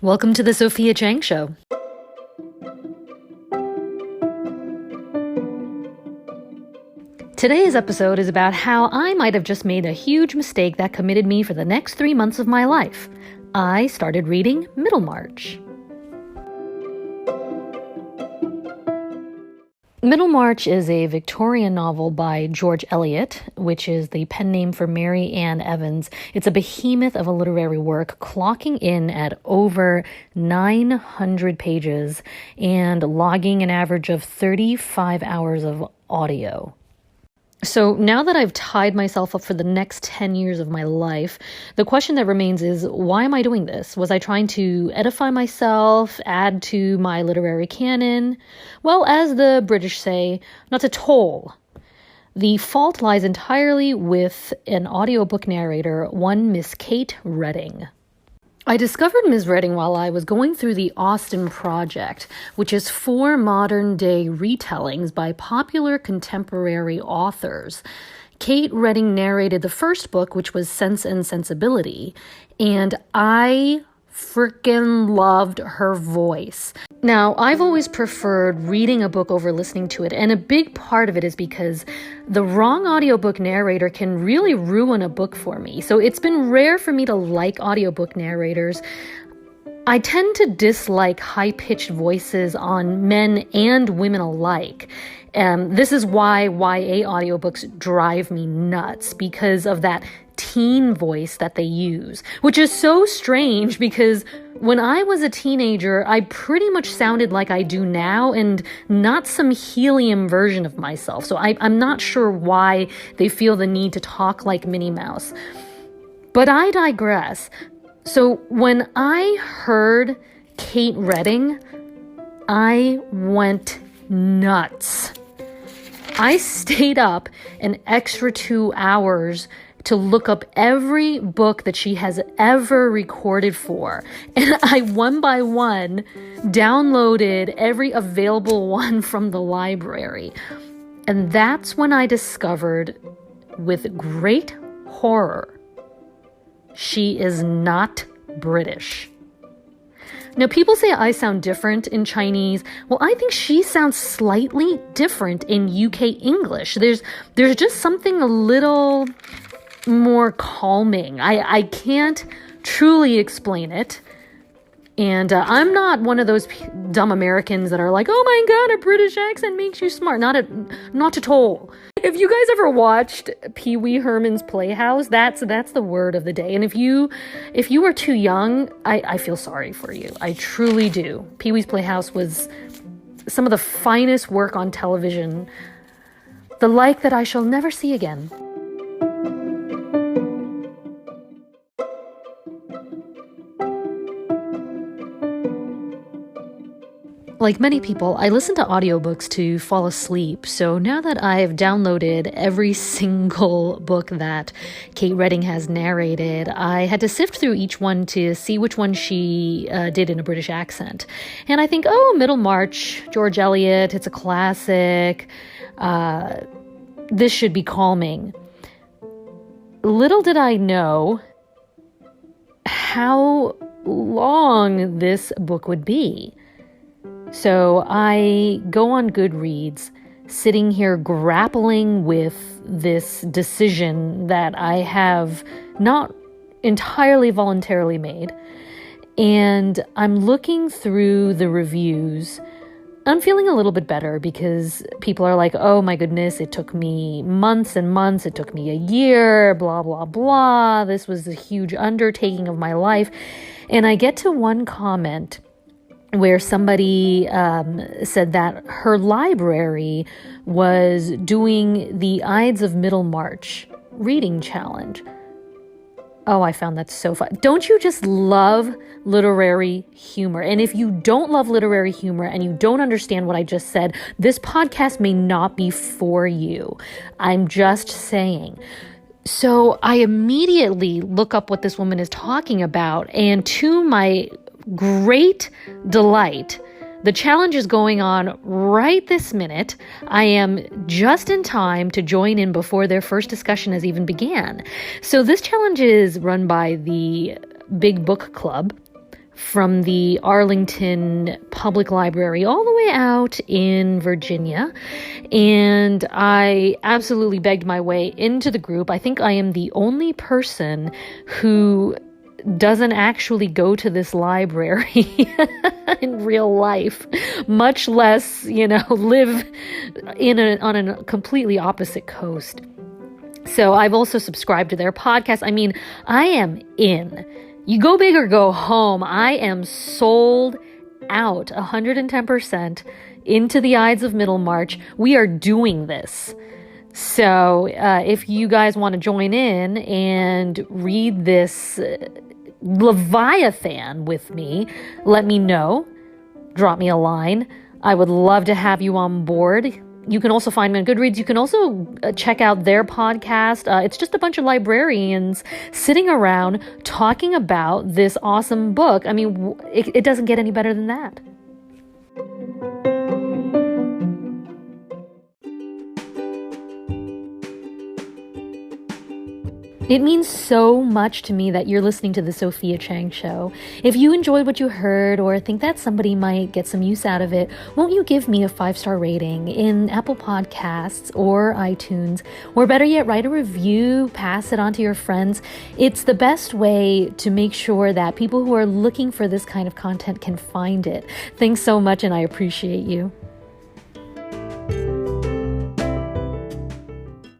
Welcome to the Sophia Chang Show. Today's episode is about how I might have just made a huge mistake that committed me for the next 3 months of my life. I started reading Middlemarch. Middlemarch is a Victorian novel by George Eliot, which is the pen name for Mary Ann Evans. It's a behemoth of a literary work, clocking in at over 900 pages and logging an average of 35 hours of audio. So now that I've tied myself up for the next 10 years of my life, the question that remains is, why am I doing this? Was I trying to edify myself, add to my literary canon? Well, as the British say, not at all. The fault lies entirely with an audiobook narrator, one Miss Kate Redding. I discovered Ms. Redding while I was going through the Austen Project, which is 4 modern-day retellings by popular contemporary authors. Kate Redding narrated the first book, which was Sense and Sensibility, and I freaking loved her voice. Now, I've always preferred reading a book over listening to it, and a big part of it is because the wrong audiobook narrator can really ruin a book for me. So it's been rare for me to like audiobook narrators. I tend to dislike high-pitched voices on men and women alike. This is why YA audiobooks drive me nuts, because of that teen voice that they use, which is so strange because when I was a teenager, I pretty much sounded like I do now and not some helium version of myself. So I'm not sure why they feel the need to talk like Minnie Mouse. But I digress. So when I heard Kate Redding, I went nuts. I stayed up an extra 2 hours to look up every book that she has ever recorded for. And I, one by one, downloaded every available one from the library. And that's when I discovered, with great horror, she is not British. Now, people say I sound different in Chinese. Well, I think she sounds slightly different in UK English. There's just something a little more calming. I can't truly explain it. And I'm not one of those dumb Americans that are like, oh my God, a British accent makes you smart. Not at all. If you guys ever watched Pee Wee Herman's Playhouse, that's the word of the day. And if you were too young, I feel sorry for you. I truly do. Pee Wee's Playhouse was some of the finest work on television, the like that I shall never see again. Like many people, I listen to audiobooks to fall asleep, so now that I've downloaded every single book that Kate Redding has narrated, I had to sift through each one to see which one she did in a British accent. And I think, Middlemarch, George Eliot, it's a classic. This should be calming. Little did I know how long this book would be. So I go on Goodreads, sitting here grappling with this decision that I have not entirely voluntarily made. And I'm looking through the reviews. I'm feeling a little bit better because people are like, oh my goodness, it took me months and months. It took me a year, blah, blah, blah. This was a huge undertaking of my life. And I get to one comment where somebody said that her library was doing the Ides of Middlemarch reading challenge. Oh, I found that so fun. Don't you just love literary humor? And if you don't love literary humor and you don't understand what I just said, this podcast may not be for you. I'm just saying. So I immediately look up what this woman is talking about, and to my great delight, the challenge is going on right this minute. I am just in time to join in before their first discussion has even began. So this challenge is run by the Big Book Club from the Arlington Public Library all the way out in Virginia. And I absolutely begged my way into the group. I think I am the only person who doesn't actually go to this library in real life, much less, live on a completely opposite coast. So I've also subscribed to their podcast. I mean, I am in. You go big or go home. I am sold out 110% into the Ides of Middlemarch. We are doing this. So if you guys want to join in and read this Leviathan with me, let me know. Drop me a line. I would love to have you on board. You can also find me on Goodreads. You can also check out their podcast. It's just a bunch of librarians sitting around talking about this awesome book. I mean, it doesn't get any better than that. It means so much to me that you're listening to the Sophia Chang Show. If you enjoyed what you heard or think that somebody might get some use out of it, won't you give me a 5-star rating in Apple Podcasts or iTunes? Or better yet, write a review, pass it on to your friends. It's the best way to make sure that people who are looking for this kind of content can find it. Thanks so much, and I appreciate you.